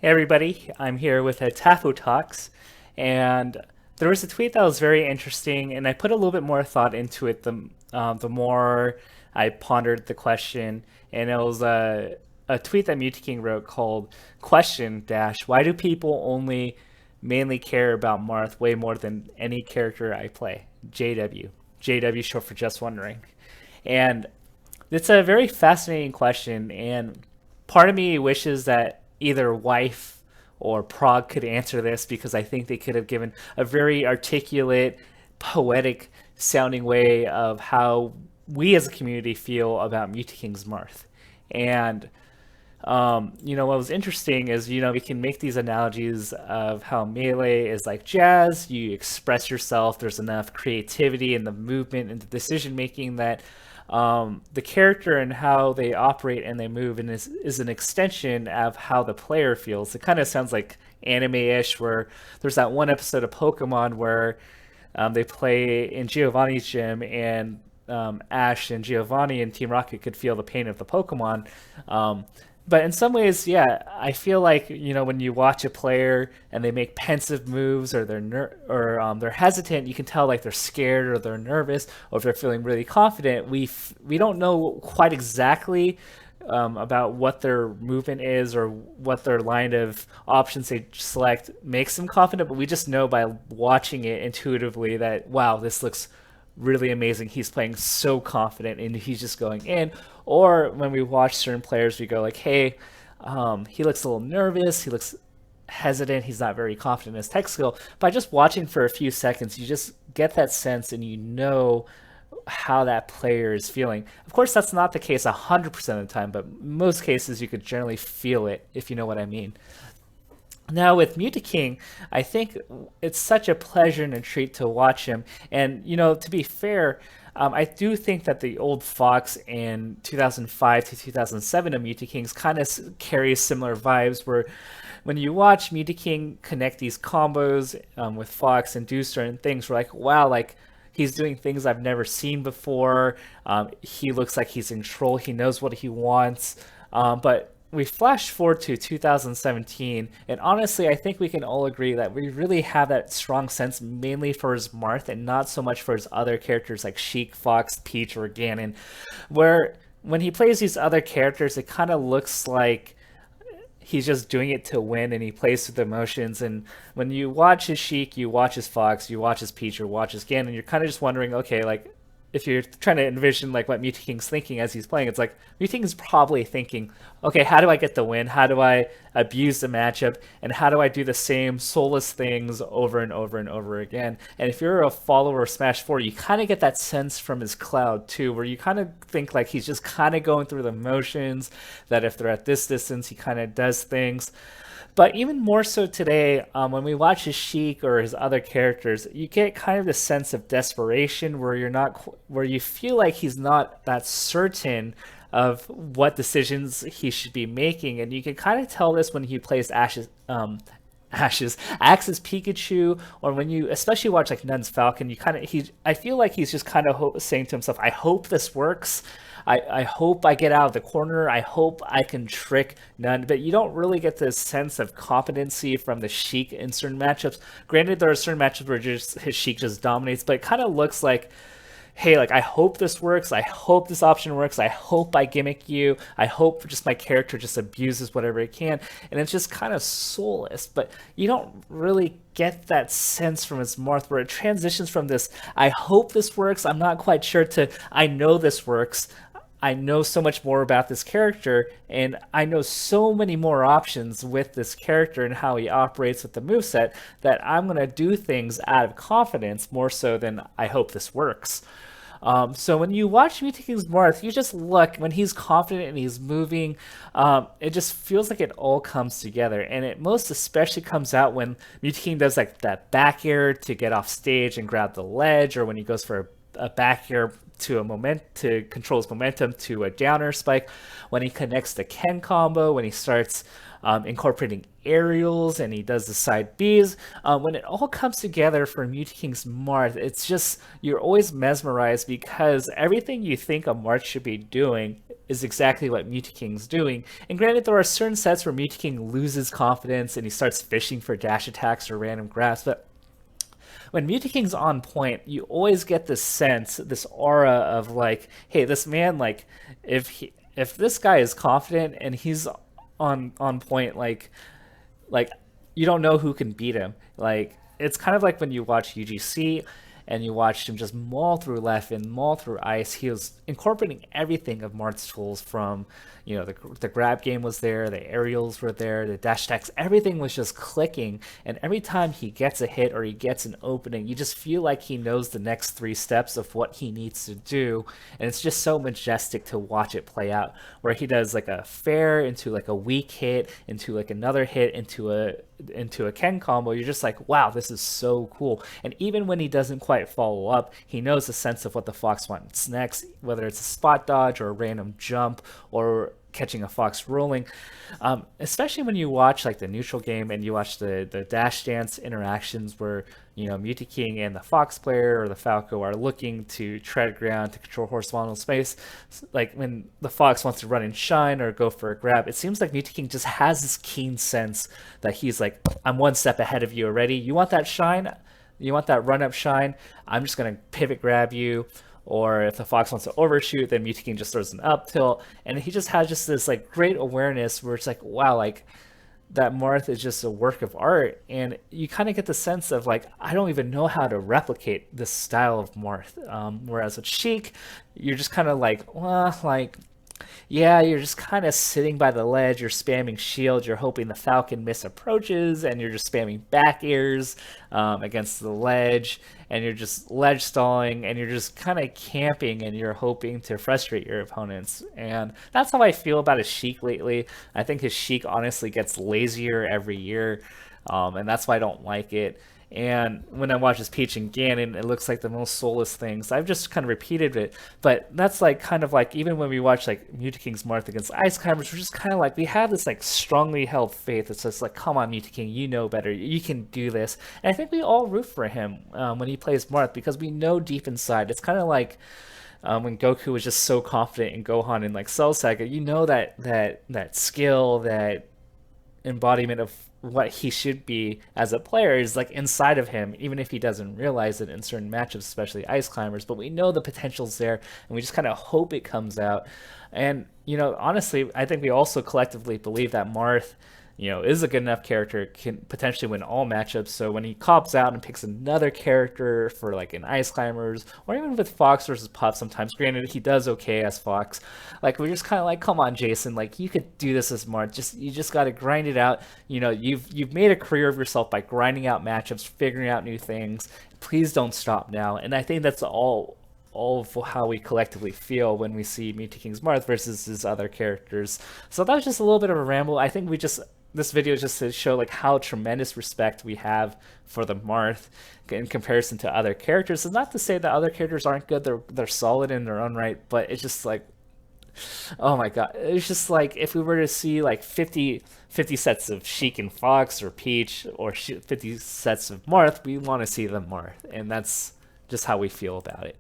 Hey everybody, I'm here with a Tafo Talks, and there was a tweet that was very interesting, and I put a little bit more thought into it the more I pondered the question, and it was a tweet that Mew2King wrote called "Question Dash: Why do people only mainly care about Marth way more than any character I play?" JW, JW short for Just Wondering, and it's a very fascinating question, and part of me wishes that either Wife or Prague could answer this because I think they could have given a very articulate, poetic sounding way of how we as a community feel about Mew2King's Marth. And what was interesting is, we can make these analogies of how melee is like jazz. You express yourself. There's enough creativity in the movement and the decision making that the character and how they operate and they move and is an extension of how the player feels. It kind of sounds like anime-ish, where there's that one episode of Pokemon where they play in Giovanni's gym, and Ash and Giovanni and Team Rocket could feel the pain of the Pokemon. But in some ways, yeah, I feel like when you watch a player and they make pensive moves, or they're hesitant, you can tell like they're scared or they're nervous, or if they're feeling really confident. We don't know quite exactly about what their movement is or what their line of options they select makes them confident, but we just know by watching it intuitively that wow, this looks really amazing. He's playing so confident and he's just going in. Or when we watch certain players, we go like, hey, he looks a little nervous. He looks hesitant. He's not very confident in his tech skill. By just watching for a few seconds, you just get that sense and you know how that player is feeling. Of course, that's not the case 100% of the time, but most cases you could generally feel it, if you know what I mean. Now with Mew2King, I think it's such a pleasure and a treat to watch him. And to be fair, I do think that the old Fox in 2005 to 2007 of Mew2King's kind of carries similar vibes, where when you watch Mew2King connect these combos with Fox and do certain things, we're like, wow, like he's doing things I've never seen before. He looks like he's in control. He knows what he wants. But we flash forward to 2017, and honestly, I think we can all agree that we really have that strong sense mainly for his Marth and not so much for his other characters like Sheik, Fox, Peach, or Ganon, where when he plays these other characters, it kind of looks like he's just doing it to win and he plays with emotions. And when you watch his Sheik, you watch his Fox, you watch his Peach, or watch his Ganon, you're kind of just wondering, okay, like if you're trying to envision like what Mew2King's thinking as he's playing, it's like Mew2King's probably thinking, okay, how do I get the win? How do I abuse the matchup? And how do I do the same soulless things over and over and over again? And if you're a follower of Smash 4, you kind of get that sense from his Cloud too, where you kind of think like he's just kind of going through the motions, that if they're at this distance, he kind of does things. But even more so today, when we watch his Sheik or his other characters, you get kind of the sense of desperation where where you feel like he's not that certain of what decisions he should be making, and you can kind of tell this when he plays Axe's Pikachu, or when you especially watch like Nun's Falcon, I feel like he's just kind of saying to himself, I hope this works. I hope I get out of the corner. I hope I can trick Nun. But you don't really get this sense of competency from the Sheik in certain matchups. Granted, there are certain matchups where just his Sheik just dominates, but it kind of looks like, hey, like I hope this works. I hope this option works. I hope I gimmick you. I hope just my character just abuses whatever it can. And it's just kind of soulless, but you don't really get that sense from his Marth, where it transitions from this, I hope this works, I'm not quite sure, to I know this works. I know so much more about this character, and I know so many more options with this character and how he operates with the moveset, that I'm going to do things out of confidence more so than I hope this works. So when you watch Mew2King's Marth, you just look, when he's confident and he's moving, it just feels like it all comes together. And it most especially comes out when Mew2King does like that back air to get off stage and grab the ledge, or when he goes for a back air to a moment to control his momentum to a downer spike, when he connects the Ken combo, when he starts incorporating aerials and he does the side Bs. When it all comes together for Mew2King's Marth, it's just you're always mesmerized because everything you think a Marth should be doing is exactly what Mew2King's doing. And granted, there are certain sets where Mew2King loses confidence and he starts fishing for dash attacks or random grabs, but when Mew2King's on point, you always get this sense, this aura of like, hey, this man, like, if this guy is confident and he's on point, like you don't know who can beat him. Like it's kind of like when you watch UGC and you watched him just maul through left and maul through ice. He was incorporating everything of Marth's tools from, the grab game was there, the aerials were there, the dash attacks, everything was just clicking. And every time he gets a hit or he gets an opening, you just feel like he knows the next three steps of what he needs to do. And it's just so majestic to watch it play out, where he does like a fair into like a weak hit, into like another hit, into a Ken combo. You're just like, wow, this is so cool. And even when he doesn't quite follow up, he knows the sense of what the Fox wants next, whether it's a spot dodge or a random jump or catching a Fox rolling. Especially when you watch like the neutral game and you watch the dash dance interactions where Mew2King and the Fox player or the Falco are looking to tread ground to control horizontal space. Like when the Fox wants to run and shine or go for a grab, it seems like Mew2King just has this keen sense that he's like, I'm one step ahead of you already. You want that shine? You want that run up shine? I'm just gonna pivot grab you. Or if the Fox wants to overshoot, then Mew2King just throws an up tilt, and he just has just this like great awareness where it's like, wow, like that Marth is just a work of art, and you kind of get the sense of like, I don't even know how to replicate this style of Marth. Whereas with Sheik, you're just kind of like, well, like, yeah, you're just kind of sitting by the ledge, you're spamming shield, you're hoping the Falcon misapproaches, and you're just spamming back airs against the ledge, and you're just ledge stalling, and you're just kind of camping, and you're hoping to frustrate your opponents. And that's how I feel about his Sheik lately. I think his Sheik honestly gets lazier every year, and that's why I don't like it. And when I watch his Peach and Ganon, it looks like the most soulless things. I've just kind of repeated it, but that's like kind of like even when we watch like Mew2King's Marth against Ice Climbers, we're just kind of like we have this like strongly held faith. It's just like, come on, Mew2King, you know better, you can do this. And I think we all root for him when he plays Marth because we know deep inside it's kind of like. When Goku was just so confident in Gohan in like Cell Saga, that skill, that embodiment of what he should be as a player is like inside of him, even if he doesn't realize it in certain matchups, especially Ice Climbers. But we know the potential's there, and we just kind of hope it comes out. And honestly, I think we also collectively believe that Marth, is a good enough character, can potentially win all matchups. So when he cops out and picks another character for like an Ice Climbers, or even with Fox versus Puff sometimes, granted he does okay as Fox, like we're just kind of like, come on, Jason, like you could do this as Marth. You just got to grind it out. You've made a career of yourself by grinding out matchups, figuring out new things. Please don't stop now. And I think that's all of how we collectively feel when we see Mew2King's Marth versus his other characters. So that was just a little bit of a ramble. I think this video is just to show like how tremendous respect we have for the Marth in comparison to other characters. It's not to say that other characters aren't good; they're solid in their own right. But it's just like, oh my god, it's just like if we were to see like 50 sets of Sheik and Fox or Peach, or 50 sets of Marth, we want to see the Marth, and that's just how we feel about it.